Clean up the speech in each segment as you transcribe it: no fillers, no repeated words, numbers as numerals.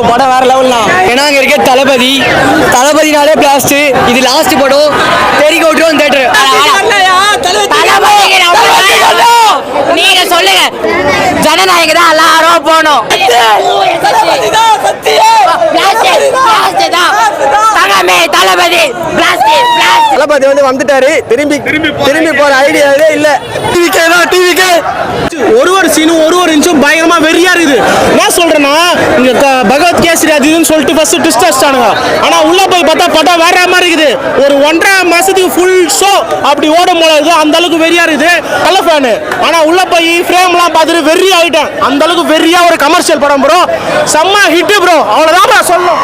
படம் வேற லெவல்னா. ஏன்னா அங்க இருக்க தளபதினாலே பிளாஸ்ட். இது லாஸ்ட் படம். தெறிக்க விட்டுரும் தியேட்டர். நீங்க சொல்லுங்க, ஜனநாயக தான் எல்லாரும் போனோம். தளபதி வந்துட்டாரு. திரும்பி போற ஐடியாவே இல்ல. ஒரு சீனும் ஒரு இன்ச்சும் பயங்கரமா வெறியா இருக்குது. என்ன சொல்றேன்னா, இங்க பகவத் கேசரி அது இதுன்னு சொல்லிட்டு ஃபர்ஸ்ட் ட்விஸ்ட் அடிச்சானுங்க. ஆனா உள்ள போய் பார்த்தா படம் வேற மாதிரி இருக்குது. ஒரு 1.5 மாசத்துக்கு ஃபுல் ஷோ அப்படி ஓடும் போல இருக்குது. அந்த அளவுக்கு வெறியா இருக்குது. நல்ல ஃபேனு. ஆனா உள்ள போய் ஃப்ரேம்லாம் பார்த்துட்டு வெறி ஆயிட்டேன். அந்த அளவுக்கு வெறியா ஒரு கமர்ஷியல் படம் ப்ரோ. செம்ம ஹிட் ப்ரோ. அவ்வளவுதான் ப்ரோ சொல்லணும்.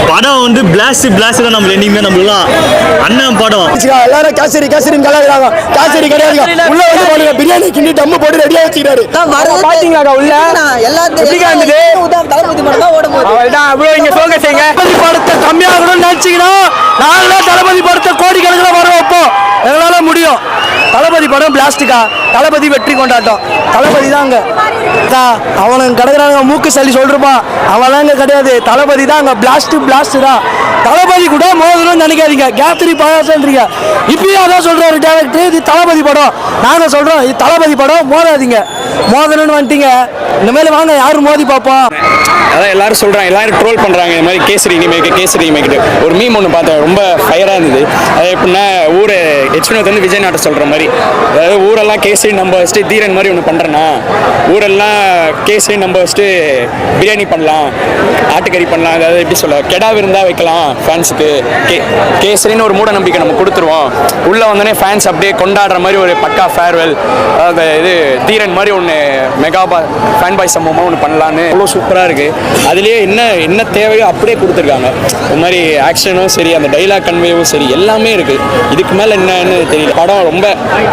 படம் வந்து பிளாஸ்ட் தான். நம்ம என்னைக்குமே நம்மளாம் அண்ணன் படம். எல்லாரும் கேசரி கலாய்க்கிறாங்க. கேசரி கிடையாது. உள்ள வந்து போடுங்க பிரியாணி கிண்டி டம்மு போட்டு ரெடியா வச்சுக்கிறாரு. பாத்தீங்களா உள்ள படத்தை கம்மியாகணும்னு நினைச்சீங்கன்னா நாங்களே தளபதி படத்தை கோடிக்கணக்கில் வர வைப்போம். எங்களால முடியும். தளபதி படம் பிளாஸ்டிக்கா. தளபதி வெற்றி கொண்டாட்டம். தளபதி தாங்க. அவனுக்கு கிடக்குறாங்க மூக்கு சளி சொல்லிருப்பான். அவெல்லாம் கிடையாது. தளபதி தான் அங்க பிளாஸ்ட் தான். தளபதி கூட மோதணும்னு நினைக்காதீங்க. கேத்ரி பாயாசன்றீங்க. இப்பயும் அதான் சொல்றாரு டேரக்டர். இது தளபதி படம். நாங்க சொல்றோம் இது தளபதி படம். மோதாதீங்க. மோதணும்னு வந்துட்டீங்க. இந்த மாதிரி வாங்க யாரும் மோதி பார்ப்போம். அதான் எல்லாரும் சொல்றாங்க. எல்லாரும் ட்ரோல் பண்றாங்க. இந்த மாதிரி கேசரி ரீமேக் ஒரு மீம் ஒன்று பார்த்தேன். ரொம்ப ஃபயரா இருந்தது. அது எப்படின்னா ஊரை ஹெச்வினோத் வந்து விஜய் நாட்டை சொல்ற மாதிரி. அதாவது ஊரெல்லாம் கேசரி நம்ப வச்சுட்டு தீரன் மாதிரி ஒன்று பண்றேன்னா, ஊரெல்லாம் கேசரி நம்ப வச்சுட்டு பிரியாணி பண்ணலாம், ஆட்டுக்கறி பண்ணலாம். அதாவது எப்படி சொல்ல, கெடா விருந்தா வைக்கலாம் ஃபேன்ஸுக்கு. கேசரின்னு ஒரு மூட நம்பிக்கை நம்ம கொடுத்துருவோம். உள்ள வந்தோடனே ஃபேன்ஸ் அப்படியே கொண்டாடுற மாதிரி ஒரு பக்கா ஃபேர்வெல். அதாவது இது தீரன் மாதிரி ஒன்று மெகா ஃபேன் பாய் சம்பவமாக ஒன்று பண்ணலான்னு அவ்வளோ சூப்பராக இருக்குது. அதுலேயே என்ன தேவையோ அப்படியே கொடுத்துருக்காங்க. இந்த மாதிரி ஆக்ஷனும் சரி, அந்த டைலாக் கன்வேவும் சரி, எல்லாமே இருக்குது. இதுக்கு மேலே என்னன்னு தெரியல. படம் ரொம்ப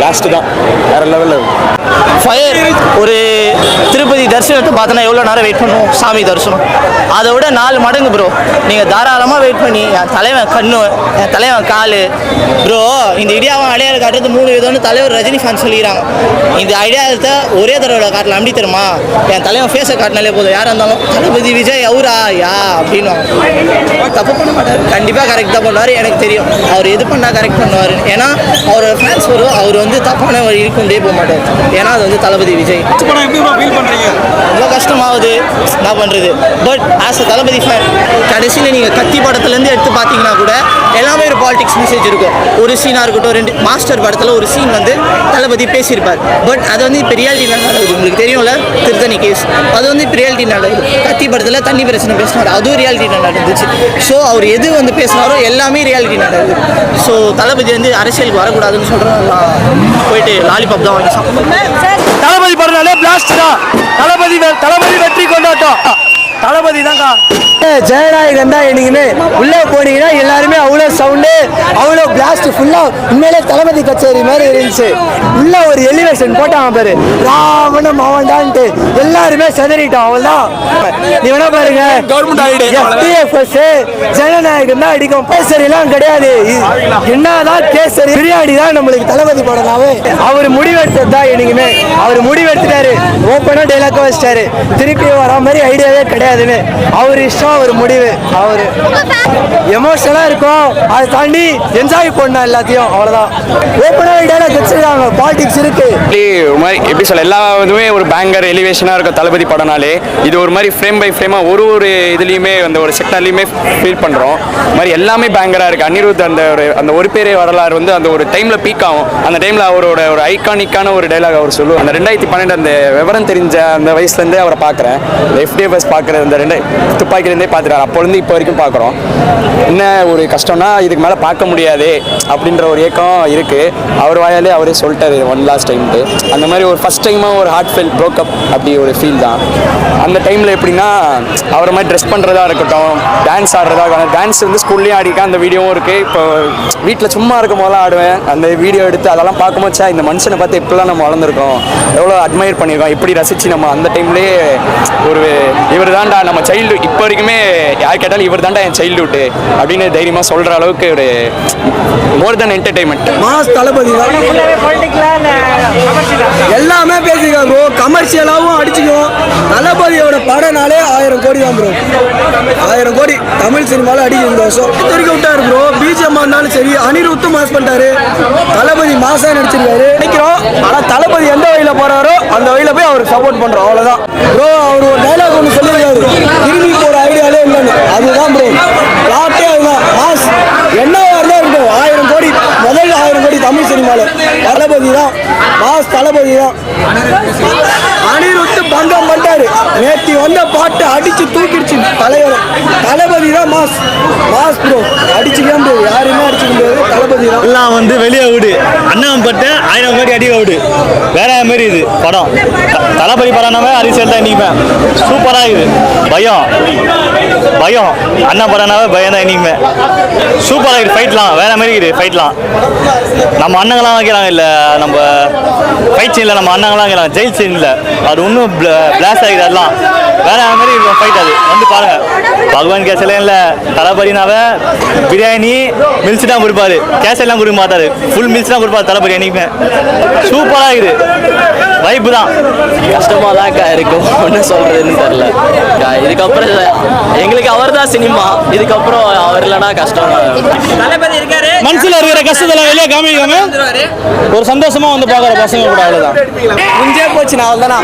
லாஸ்ட்டு தான் வேறு லெவலில் ஃபயர். ஒரு திருப்பதி தரிசனத்தை பார்த்தோன்னா எவ்வளோ நேரம் வெயிட் பண்ணுவோம். சாமி தரிசனம் அதை விட 4 மடங்கு ப்ரோ. நீங்கள் தாராளமாக வெயிட் பண்ணி என் தலைவன் கண்ணு, என் தலைவன் காலு ப்ரோ. இந்த ஐடியாவும் அடையாள காட்டுறது 3 விதம்னு தலைவர் ரஜினி ஃபேன் சொல்லிக்கிறாங்க. இந்த ஐடியாவத்தை ஒரே தடவை காட்டலாம். அப்படி தெரியுமா, என் தலைவன் ஃபேஸை காட்டினாலே போதும். யாராக இருந்தாலும் தளபதி விஜய் அவரா யா அப்படின்னு தப்பு பண்ண மாட்டார். கண்டிப்பாக கரெக்ட் தான் பண்ணுவார். எனக்கு தெரியும் அவர் எது பண்ணால் கரெக்ட் பண்ணுவார். ஏன்னா அவர் ஃபேன்ஸ் வரும். அவர் வந்து தப்பான வழி கொண்டே போக மாட்டார். ஏன்னா அது வந்து தளபதி விஜய். ரொம்ப கஷ்டமாகுது. என்ன பண்ணுறது. But as a Thalapathy fan கடைசியில் நீங்கள் கத்தி படத்துலேருந்து எடுத்து பார்த்தீங்கன்னா கூட எல்லாமே ஒரு பாலிடிக்ஸ் மெசேஜ் இருக்கும். ஒரு சீனாக இருக்கட்டும். 2 மாஸ்டர் படத்தில் ஒரு சீன் வந்து தளபதி பேசியிருப்பார். பட் அது வந்து இப்போ ரியாலிட்டி நடக்குது. உங்களுக்கு தெரியும்ல, திருத்தணி கேஸ். அது வந்து இப்போ ரியாலிட்டி நடக்குது. கத்தி படத்தில் தண்ணி பிரச்சனை பேசினார். அதுவும் ரியாலிட்டி நடந்துச்சு. ஸோ அவர் எது வந்து பேசினாரோ எல்லாமே ரியாலிட்டி நடக்குது. ஸோ தளபதி வந்து அரசியலுக்கு வரக்கூடாதுன்னு சொல்கிறோம். போயிட்டு லாலிபாப் தான் வாங்கி சாப்பிடுவோம். தளபதி படம்னாலே பிளாஸ்ட் தான். தளபதி வெற்றி கொண்டாட்டம். தளபதி தாங்க. ஜனநாயகம் தான். என்னைக்குமே உள்ளே போனீங்கன்னா எல்லாருமே அவ்வளோ சவுண்டு, அவ்வளோ பிளாஸ்ட். ஃபுல்லாக உண்மையிலே தளபதி கச்சேரி மாதிரி இருந்துச்சு. உள்ள ஒரு எலிவேஷன் போட்டாங்க பாரு, ராவண மாவண்டான்ட்டு எல்லாருமே செதறிட்டோம். அவள்தான் நீ வேணா பாருங்க. ஜனநாயகம் தான் அடிக்கும். கேசரிலாம் கிடையாது. என்னதான் கேசரி பிரியாணி தான் நம்மளுக்கு தளபதி படம்னாவே. அவர் முடிவெடுத்தது தான். என்னைக்குமே அவர் முடிவெடுத்துட்டாரு. ஓப்பனாக டைலாக்காக வச்சிட்டாரு. திருப்பி வர மாதிரி ஐடியாவே கிடையாதுன்னு. அவர் இஷ்டம், அவர் முடிவு. அவர் எமோஷனலா இருக்கும். அதை தாண்டி என்ஜாய் பண்ண எல்லாத்தையும். அவ்வளவுதான். ஓப்பனா டைலாக் வச்சிருக்காங்க. பாலிடிக்ஸ் இருக்கு. ஒரு மாதிரி எப்படி சொல்ல, எல்லா இதுவுமே ஒரு பேங்கர் எலிவேஷனாக இருக்கும் தளபதி படம்னாலே. இது ஒரு மாதிரி ஃப்ரேம் பை ஃப்ரேமாக ஒரு இதுலேயுமே அந்த ஒரு செக்டர்லையுமே ஃபீல் பண்ணுறோம். இது மாதிரி எல்லாமே பேங்கராக இருக்குது. அனிருத் அந்த ஒரு பேரே வரலாறு வந்து அந்த ஒரு டைமில் பீக் ஆகும். அந்த டைமில் அவரோட ஒரு ஐகானிக்கான ஒரு டைலாக் அவர் சொல்லுவோம். அந்த 2012 அந்த விவரம் தெரிஞ்ச அந்த வயசுலேருந்தே அவரை பார்க்குறேன். FDFS பார்க்குறது இந்த 2 துப்பாக்கிலேருந்தே பார்த்துட்டாரு. அப்போலேருந்து இப்போ வரைக்கும் பார்க்குறோம். என்ன ஒரு கஷ்டம்னா இதுக்கு மேலே பார்க்க முடியாது அப்படின்ற ஒரு ஏக்கம் இருக்குது. அவர் வாயாலே அவரே சொல்லிட்டாரு ஒன் லாஸ்ட் டைம்ட்டு. அந்த மாதிரி ஒரு ஃபஸ்ட் டைமாக ஒரு ஹார்ட் ஃபெல் ப்ரோக்கப் அப்படி ஒரு ஃபீல் தான். அந்த டைமில் எப்படின்னா அவரை மாதிரி ட்ரெஸ் பண்ணுறதா இருக்கட்டும், டான்ஸ் ஆடுறதா இருக்கட்டும். டான்ஸ் வந்து ஸ்கூல்லேயும் ஆடிக்க அந்த வீடியோவும் இருக்குது. இப்போ வீட்டில் சும்மா இருக்கும் போதெல்லாம் ஆடுவேன். அந்த வீடியோ எடுத்து அதெல்லாம் பார்க்கும்போது இந்த மனுஷனை பார்த்து எப்படிலாம் நம்ம வளர்ந்துருக்கோம், எவ்வளோ அட்மையர் பண்ணியிருக்கோம், எப்படி ரசித்து நம்ம அந்த டைம்லேயே ஒரு இவர் தான்டா நம்ம சைல்டுஹுட், இப்போ வரைக்குமே யார் கேட்டாலும் இவர் தான்டா என் சைல்டுஹுட் அப்படின்னு தைரியமாக சொல்கிற அளவுக்கு ஒரு மோர் தென் என்டர்டைன்மெண்ட். மாஸ் தளபதி தான். எல்லாமே பேசிக்கலாம் ப்ரோ, கமர்ஷியலாகவும் அடிச்சுக்கும். தளபதியோட படனாலே 1000 கோடி தான் ப்ரோ. 1000 கோடி தமிழ் சினிமாவில் அடிக்கும் இந்த வருஷம். தெரிவிக்க விட்டாரு ப்ரோ. பிஜிஎம் இருந்தாலும் சரி, அனிருத்தும் மாஸ் பண்ணிட்டாரு, தளபதி மாசா நடிச்சிருக்காரு. நினைக்கிறோம். ஆனால் தளபதி எந்த வழியில் போறாரோ அந்த வழியில் போய் அவர் சப்போர்ட் பண்றோம், அவ்வளோதான் ப்ரோ. அவர் ஒரு டைலாக் ஒன்று சொல்லியிருக்காரு, திரும்பி போற ஐடியாலே இல்லைன்னு. அதுதான் ப்ரோ, பிளாட்டே அதுதான். மாஸ் என்னவா இருந்தா இருக்கும். 1000 கோடி, முதல் 1000 கோடி தமிழ் சினிமாவில் தளபதி தான். மாஸ் தளபதி தான். அனிருத்து பங்கம் பண்ணிட்டாரு. நேற்று வந்த பாட்டு அடிச்சு தூக்கிடுச்சு தலைவர். தளபதி தான் மாஸ். மாஸ் ப்ரோ, அடிச்சுக்க முடியாது, யாருமே அடிச்சுக்க முடியாது. தளபதி தான். எல்லாம் வந்து வெளியே விடு, அண்ணன் பட்டு 1000 கோடி அடிக்க விடு, வேற மாதிரி இது படம். தளபதி படம்னாவே அரசியல் தான் இனிமே. சூப்பராக இருக்குது. பயம் பயம் அண்ணன் படம்னாவே பயம் தான் இனிமே. சூப்பராக இருக்குது. ஃபைட்லாம் வேற மாதிரி இருக்குது. ஃபைட்லாம் நம்ம அண்ணங்களாம் வைக்கிறாங்க, இல்லை நம்ம ஃபைட் சீனில் நம்ம அண்ணங்களாம் வைக்கிறாங்க. ஜெயில் சீனில் அது இன்னும் பிளாஸ்ட் ஆகிடுது. அதெல்லாம் வேற மாதிரி இருக்கும் ஃபைட். அது வந்து பாருங்க. பகவான் கேசலே இல்லை, தளபதினாவே பிரியாணி மில்ஸ் தான் கொடுப்பாரு, கேசெல்லாம் கொடுக்க மாட்டாரு. ஃபுல் மில்ஸ் தான் கொடுப்பாரு தளபதி. என்னைக்குமே சூப்பராக இருக்குது. வைப்பு தான். கஷ்டமாக தான்க்கா இருக்கும், ஒன்றும் சொல்கிறதுன்னு தெரில. இதுக்கப்புறம் எங்களுக்கு அவர் தான் சினிமா. இதுக்கப்புறம் அவர் இல்லைனா கஷ்டம். மனசுல இருக்கிற கஷ்டத்தில் வெளியே காமிக்காம ஒரு சந்தோஷமா வந்து பார்க்குற பசங்க கூட, அவ்வளோதான். முடிஞ்சே போச்சு. நான் அவ்வளோதானா